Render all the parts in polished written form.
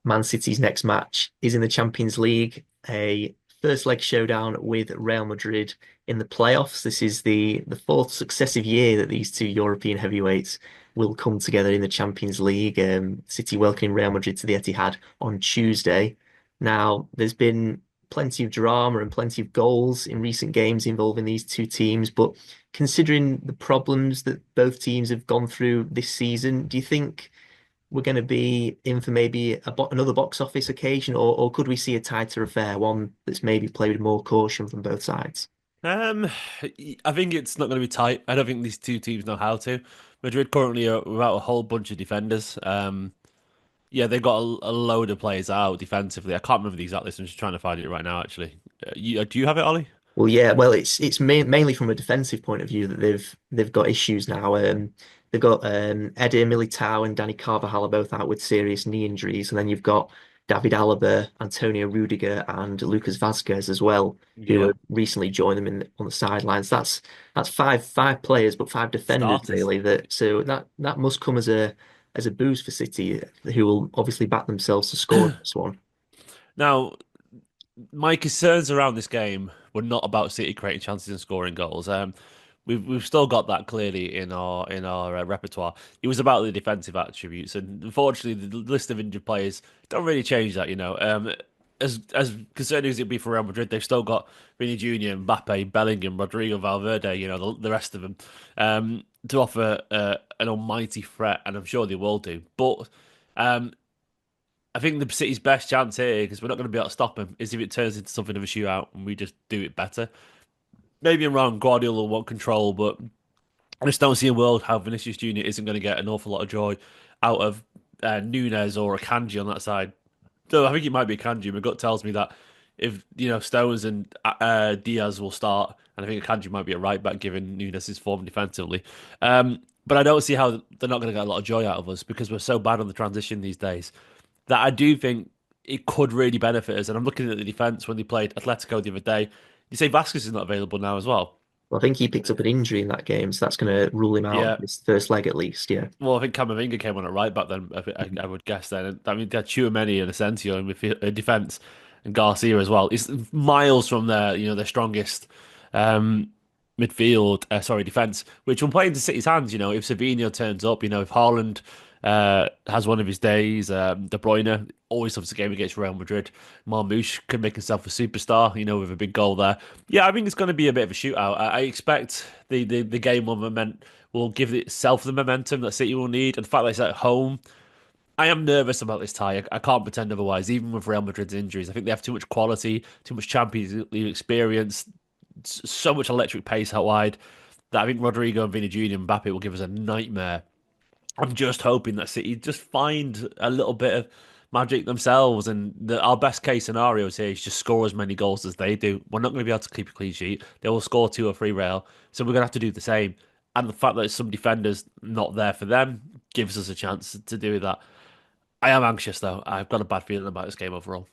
Man City's next match is in the Champions League, a first leg showdown with Real Madrid in the playoffs. This is the fourth successive year that these two European heavyweights will come together in the Champions League. City welcoming Real Madrid to the Etihad on Tuesday. Now, there's been plenty of drama and plenty of goals in recent games involving these two teams, but considering the problems that both teams have gone through this season, do you think we're going to be in for maybe another box office occasion, or could we see a tighter affair, one that's maybe played with more caution from both sides? Um, I think it's not going to be tight. I don't think these two teams know how to. Madrid currently are without a whole bunch of defenders. Yeah, they've got a load of players out defensively. I can't remember the exact list. I'm just trying to find it right now, actually. Do you have it, Ollie? Well, yeah, well, it's mainly from a defensive point of view that they've got issues now. They've got Eder Militao and Danny Carvajal are both out with serious knee injuries, and then you've got David Alaba, Antonio Rudiger, and Lucas Vazquez as well, who Yeah. have recently joined them on the sidelines. That's five players, but five defenders Starters. really. That must come as a boost for City, who will obviously back themselves to score this one. Now, my concerns around this game were not about City creating chances and scoring goals. We've still got that clearly in our repertoire. It was about the defensive attributes, and unfortunately, the list of injured players don't really change that. As concerning as it'd be for Real Madrid, they've still got Vini Junior, Mbappe, Bellingham, Rodrygo, Valverde. The rest of them to offer an almighty threat, and I'm sure they will do. But um, I think the City's best chance here, because we're not going to be able to stop them, is if it turns into something of a shootout and we just do it better. Maybe I'm wrong. Guardiola won't control, but I just don't see a world how Vinicius Junior isn't going to get an awful lot of joy out of Nunes or a Kanji on that side. So I think it might be a Kanji. My gut tells me that if Stones and Diaz will start, and I think a Kanji might be a right back given Nunes' form defensively. But I don't see how they're not going to get a lot of joy out of us because we're so bad on the transition these days that I do think it could really benefit us. And I'm looking at the defense when they played Atletico the other day. You say Vasquez is not available now as well. Well, I think he picked up an injury in that game, so that's going to rule him out of Yeah. this first leg at least. Yeah. Well, I think Camavinga came on at right back then. I would guess then. I mean, they had Tchouaméni and Asensio in defence, and Garcia as well. It's miles from their strongest um, midfield. Sorry, defence, which will play into City's hands. If Savinho turns up, if Haaland has one of his days, De Bruyne always loves a game against Real Madrid. Marmoush could make himself a superstar. With a big goal there. Yeah, I think it's going to be a bit of a shootout. I expect the game will give itself the momentum that City will need. And the fact that it's at home, I am nervous about this tie. I can't pretend otherwise, even with Real Madrid's injuries. I think they have too much quality, too much Champions League experience, so much electric pace out wide that I think Rodrygo and Vini Junior and Mbappe will give us a nightmare. I'm just hoping that City just find a little bit of magic themselves. And our best case scenarios here is just score as many goals as they do. We're not going to be able to keep a clean sheet. They will score two or three Real. So we're going to have to do the same. And the fact that some defenders not there for them gives us a chance to do that. I am anxious though. I've got a bad feeling about this game overall.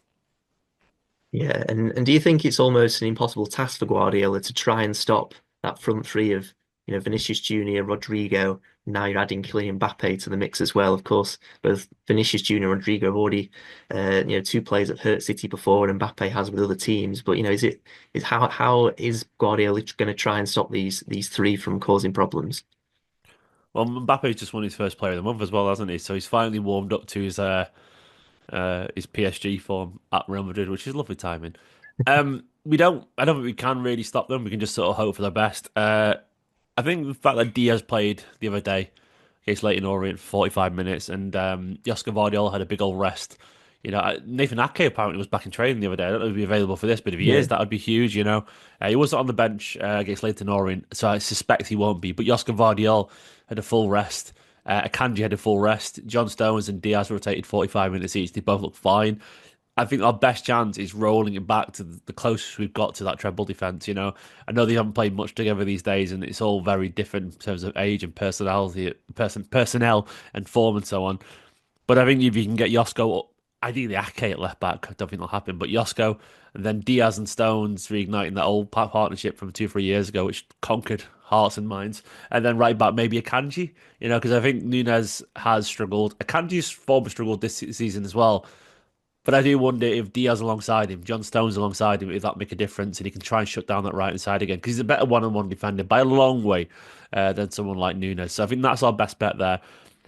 Yeah, and do you think it's almost an impossible task for Guardiola to try and stop that front three of, Vinicius Junior, Rodrigo, now you're adding Kylian Mbappe to the mix as well. Of course, both Vinicius Junior and Rodrigo have already, two players that hurt City before, and Mbappe has with other teams. But is how is Guardiola going to try and stop these three from causing problems? Well, Mbappe's just won his first player of the month as well, hasn't he? So he's finally warmed up to his PSG form at Real Madrid, which is lovely timing. I don't think we can really stop them. We can just sort of hope for the best. I think the fact that Diaz played the other day against Leyton Orient for 45 minutes and Josko Vardiol had a big old rest. Nathan Ake apparently was back in training the other day. I don't know if he'll be available for this, but if he Yeah. is, that would be huge. He wasn't on the bench against Leyton Orient, so I suspect he won't be. But Josko Vardiol had a full rest. Akanji had a full rest. John Stones and Diaz rotated 45 minutes each. They both look fine. I think our best chance is rolling it back to the closest we've got to that treble defense. I know they haven't played much together these days, and it's all very different in terms of age and personality, personnel and form and so on. But I think if you can get Josko, ideally Ake at left back, I don't think that'll happen. But Josko and then Diaz and Stones reigniting that old partnership from 2, 3 years ago, which conquered hearts and minds. And then right back maybe a Kanji, because I think Nunes has struggled. Akanji's form has struggled this season as well. But I do wonder if Diaz alongside him, John Stones alongside him, if that make a difference and he can try and shut down that right hand side again. Because he's a better one-on-one defender by a long way than someone like Nunes. So I think that's our best bet there.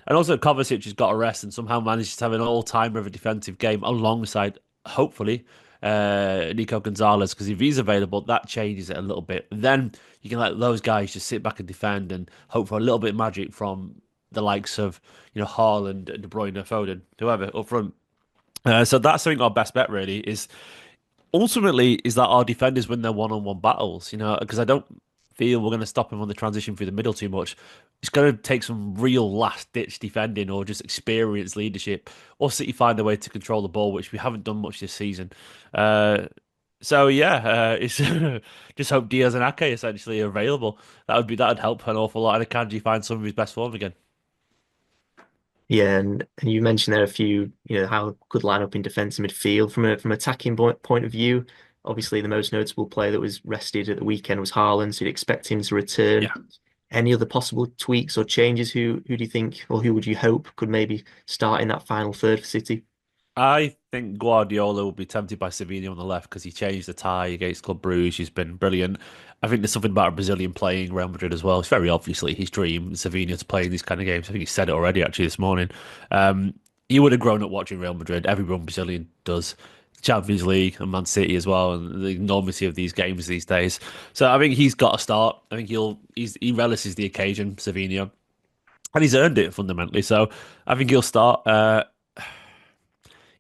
And also Kovacic has got a rest and somehow managed to have an all-timer of a defensive game alongside, hopefully, Nico Gonzalez. Because if he's available, that changes it a little bit. Then you can let those guys just sit back and defend and hope for a little bit of magic from the likes of, Haaland, De Bruyne, Foden, whoever up front. So that's I think our best bet really is ultimately is that our defenders win their one-on-one battles. Because I don't feel we're going to stop him on the transition through the middle too much. It's going to take some real last-ditch defending or just experienced leadership, or City find a way to control the ball, which we haven't done much this season. So yeah, it's just hope Diaz and Ake essentially are available. That'd help an awful lot, and Akanji find some of his best form again. Yeah, and you mentioned there a few, how good line up in defence and midfield from an attacking point of view. Obviously, the most notable player that was rested at the weekend was Haaland, so you'd expect him to return. Yeah. Any other possible tweaks or changes? Who do you think, or who would you hope could maybe start in that final third for City? I think Guardiola will be tempted by Savinho on the left because he changed the tie against Club Brugge. He's been brilliant. I think there's something about a Brazilian playing Real Madrid as well. It's very obviously his dream, Savinho, to play in these kind of games. I think he said it already actually this morning. He would have grown up watching Real Madrid. Everyone Brazilian does. Champions League and Man City as well, and the enormity of these games these days. So I think he's got to start. I think he relishes the occasion, Savinho, and he's earned it fundamentally. So I think he'll start.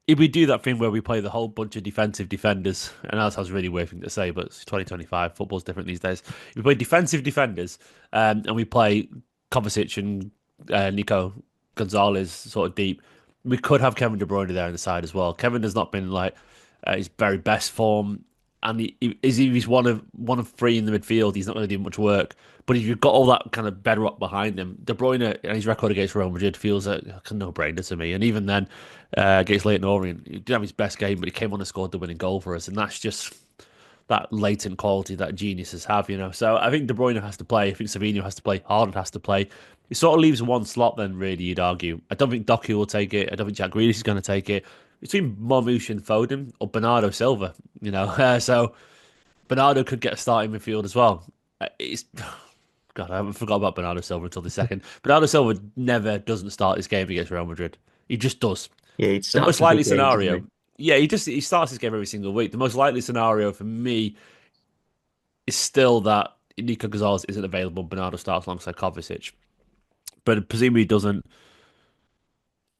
If we do that thing where we play the whole bunch of defensive defenders, and that sounds really weird thing to say, but it's 2025, football's different these days. If we play defensive defenders, and we play Kovacic and Nico Gonzalez sort of deep, we could have Kevin De Bruyne there on the side as well. Kevin has not been like his very best form, and he's one of three in the midfield. He's not going to do much work. But if you've got all that kind of bedrock behind him, De Bruyne and his record against Real Madrid feels like a no-brainer to me. And even then, against Leyton Orient, he didn't have his best game, but he came on and scored the winning goal for us. And that's just that latent quality that geniuses have. So I think De Bruyne has to play. I think Savinho has to play. Haaland has to play. It sort of leaves one slot then, really, you'd argue. I don't think Doku will take it. I don't think Jack Grealish is going to take it. Between Marmoush and Foden or Bernardo Silva. So Bernardo could get a starting midfield as well. It's God, I haven't forgot about Bernardo Silva until the second. Bernardo Silva never doesn't start this game against Real Madrid. He just does. Yeah, he'd The start most some big likely games, isn't scenario, he? yeah, he starts this game every single week. The most likely scenario for me is still that Nico Gonzalez isn't available. Bernardo starts alongside Kovacic, but presumably he doesn't.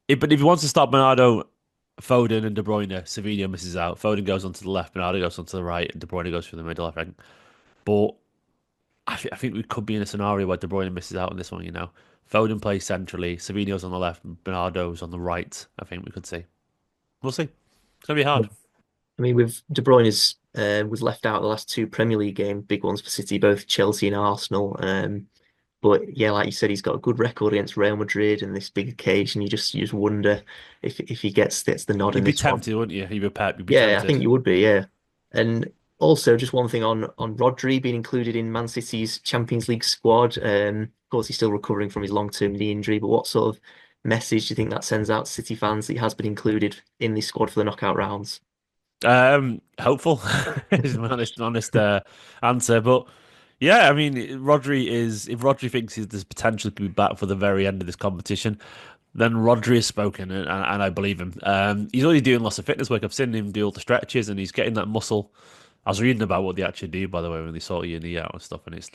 But if he wants to start Bernardo, Foden, and De Bruyne, Savinho misses out. Foden goes onto the left, Bernardo goes onto the right, and De Bruyne goes through the middle. I think, but I think we could be in a scenario where De Bruyne misses out on this one. Foden plays centrally, Savinho's on the left, and Bernardo's on the right. I think we could see. We'll see. It's gonna be hard. I mean, with De Bruyne was left out the last two Premier League games, big ones for City, both Chelsea and Arsenal. But yeah, like you said, he's got a good record against Real Madrid and this big occasion. You just wonder if he gets the nod in You'd be this one. tempted, wouldn't you? You'd be Pep. You'd be Yeah, I tempted. think you would be. Yeah, and also just one thing on Rodri being included in Man City's Champions League squad. Of course, he's still recovering from his long-term knee injury. But what sort of message do you think that sends out to City fans that he has been included in the squad for the knockout rounds? Hopeful is my honest answer. But yeah, I mean, Rodri is if Rodri thinks there's potential to be back for the very end of this competition, then Rodri has spoken, and I believe him. He's already doing lots of fitness work. I've seen him do all the stretches, and he's getting that muscle. I was reading about what they actually do, by the way, when they sort your knee out and stuff, and it's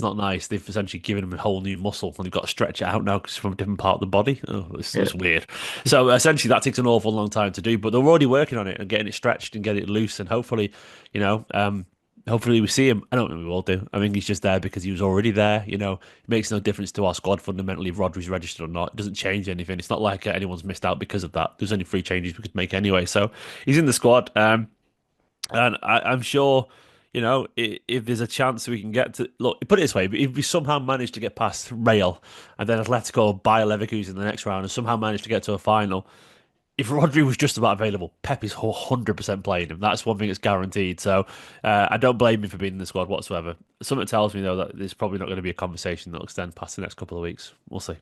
not nice. They've essentially given him a whole new muscle, and they've got to stretch it out now because it's from a different part of the body. Oh, Yeah. it's weird. So essentially, that takes an awful long time to do, but they're already working on it and getting it stretched and getting it loose, and hopefully, you know, um, hopefully we see him. I don't think we will do. I think he's just there because he was already there. It makes no difference to our squad fundamentally if Rodri's registered or not. It doesn't change anything. It's not like anyone's missed out because of that. There's only three changes we could make anyway. So he's in the squad. And I'm sure, if there's a chance we can get to look, put it this way, if we somehow manage to get past Real and then Atletico buy Leverkusen in the next round and somehow manage to get to a final, if Rodri was just about available, Pep is 100% playing him. That's one thing that's guaranteed. So I don't blame him for being in the squad whatsoever. Something tells me, though, that there's probably not going to be a conversation that'll extend past the next couple of weeks. We'll see.